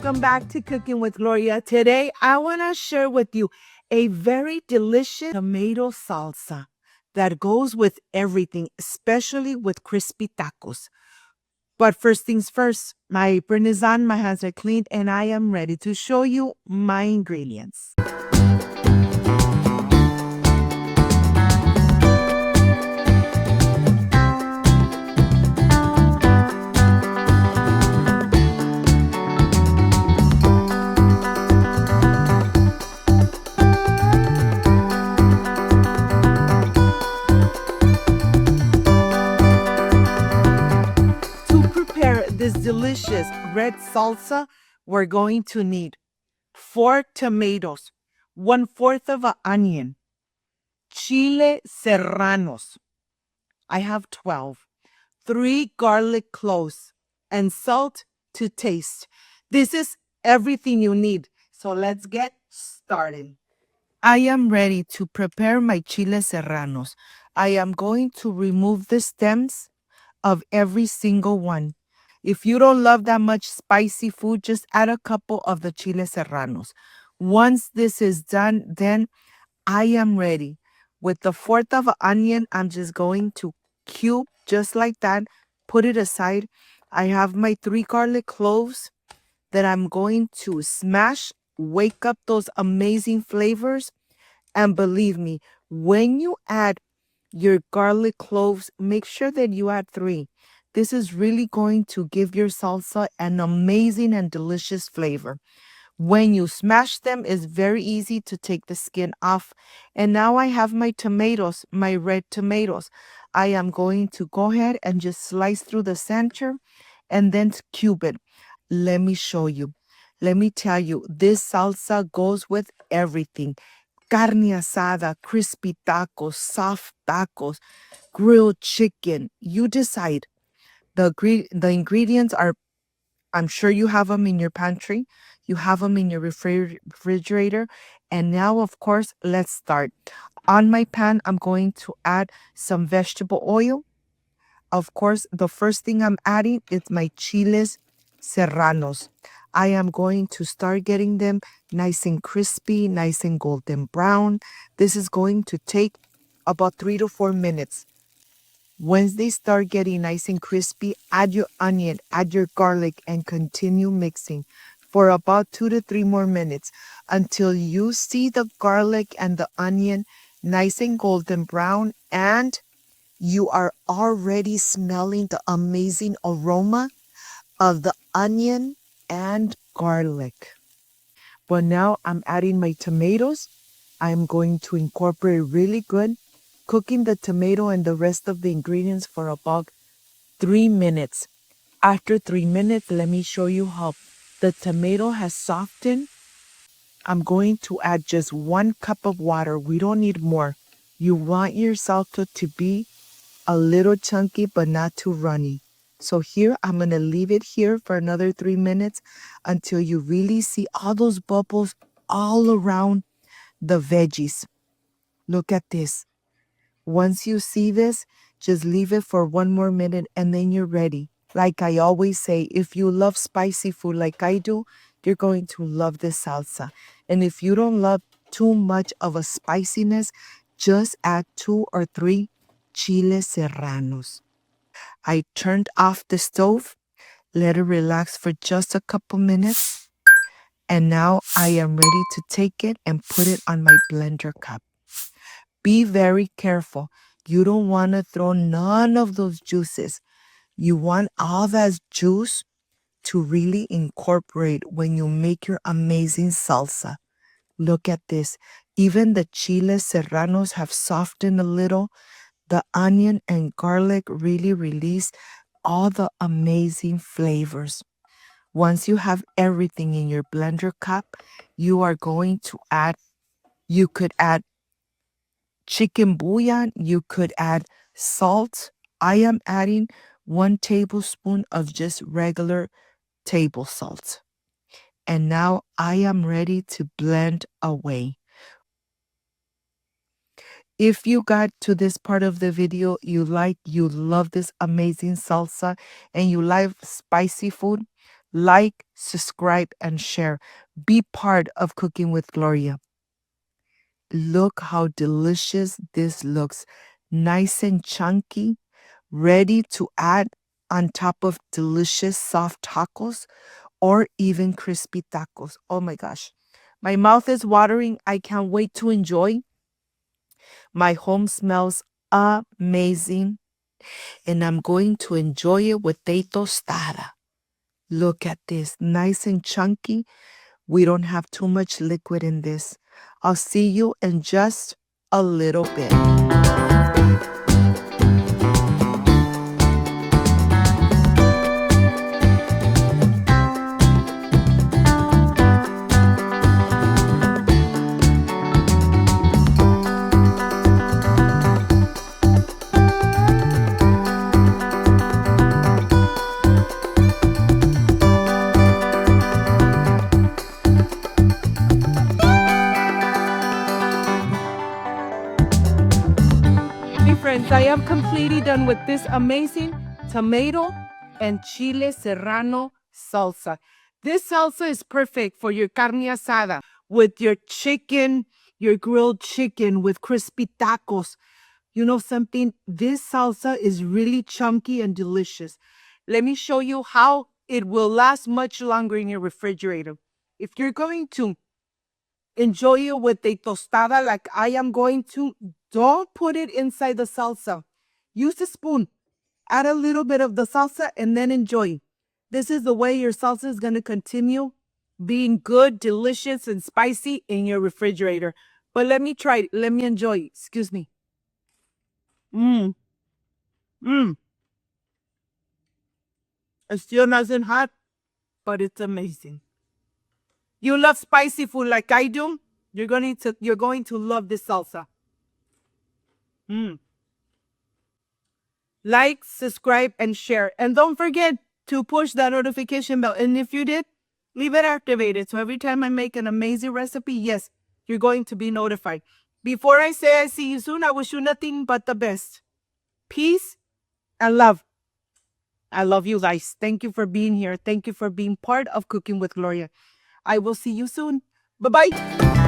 Welcome back to Cooking with Gloria. Today, I want to share with you a very delicious tomato salsa that goes with everything, especially with crispy tacos. But first things first, my apron is on, my hands are cleaned, and I am ready to show you my ingredients. This delicious red salsa, we're going to need 4 tomatoes, 1/4 of an onion, chile serranos, I have 12, 3 garlic cloves, and salt to taste. This is everything you need, so let's get started. I am ready to prepare my chile serranos. I am going to remove the stems of every single one. If you don't love that much spicy food, just add a couple of the chile serranos. Once this is done, then I am ready. With the 1/4 of an onion, I'm just going to cube just like that, put it aside. I have my 3 garlic cloves that I'm going to smash, wake up those amazing flavors. And believe me, when you add your garlic cloves, make sure that you add 3. This is really going to give your salsa an amazing and delicious flavor. When you smash them, it's very easy to take the skin off. And now I have my tomatoes, my red tomatoes. I am going to go ahead and just slice through the center and then cube it. Let me show you. Let me tell you, this salsa goes with everything. Carne asada, crispy tacos, soft tacos, grilled chicken. You decide. The ingredients are, I'm sure you have them in your pantry. You have them in your refrigerator. And now, of course, let's start. On my pan, I'm going to add some vegetable oil. Of course, the first thing I'm adding is my chiles serranos. I am going to start getting them nice and crispy, nice and golden brown. This is going to take about 3 to 4 minutes. Once they start getting nice and crispy, add your onion, add your garlic, and continue mixing for about 2 to 3 more minutes until you see the garlic and the onion nice and golden brown, and you are already smelling the amazing aroma of the onion and garlic. But now I'm adding my tomatoes. I'm going to incorporate really good, cooking the tomato and the rest of the ingredients for about 3 minutes. After 3 minutes, let me show you how the tomato has softened. I'm going to add just 1 cup of water. We don't need more. You want your salsa to be a little chunky but not too runny. So here, I'm going to leave it here for another 3 minutes until you really see all those bubbles all around the veggies. Look at this. Once you see this, just leave it for 1 more minute and then you're ready. Like I always say, if you love spicy food like I do, you're going to love this salsa. And if you don't love too much of a spiciness, just add 2 or 3 chile serranos. I turned off the stove, let it relax for just a couple minutes, and now I am ready to take it and put it on my blender cup. Be very careful. You don't want to throw none of those juices. You want all that juice to really incorporate when you make your amazing salsa. Look at this. Even the chile serranos have softened a little. The onion and garlic really release all the amazing flavors. Once you have everything in your blender cup, you are going to add, you could add chicken bouillon, you could add salt. I am adding 1 tablespoon of just regular table salt. And now I am ready to blend away. If you got to this part of the video, you love this amazing salsa and you like spicy food, Like, subscribe, and share. Be part of Cooking with Gloria. Look how delicious this looks. Nice and chunky, ready to add on top of delicious soft tacos or even crispy tacos. Oh my gosh. My mouth is watering. I can't wait to enjoy. My home smells amazing, and I'm going to enjoy it with a tostada. Look at this, nice and chunky. We don't have too much liquid in this. I'll see you in just a little bit. Friends, I am completely done with this amazing tomato and chile serrano salsa. This salsa is perfect for your carne asada with your chicken, your grilled chicken with crispy tacos. You know something? This salsa is really chunky and delicious. Let me show you how it will last much longer in your refrigerator. If you're going to enjoy it with a tostada like I am going to, don't put it inside the salsa. Use a spoon, add a little bit of the salsa, and then enjoy. This is the way your salsa is going to continue being good, delicious, and spicy in your refrigerator. But let me try it. Let me enjoy it. Excuse me. Mmm. Mmm. It's still nice and hot, but it's amazing. You love spicy food like I do, you're going to love this salsa. Like, subscribe, and share. And don't forget to push that notification bell. And if you did, leave it activated. So every time I make an amazing recipe, yes, you're going to be notified. Before I say I see you soon, I wish you nothing but the best. Peace and love. I love you guys. Thank you for being here. Thank you for being part of Cooking with Gloria. I will see you soon. Bye-bye.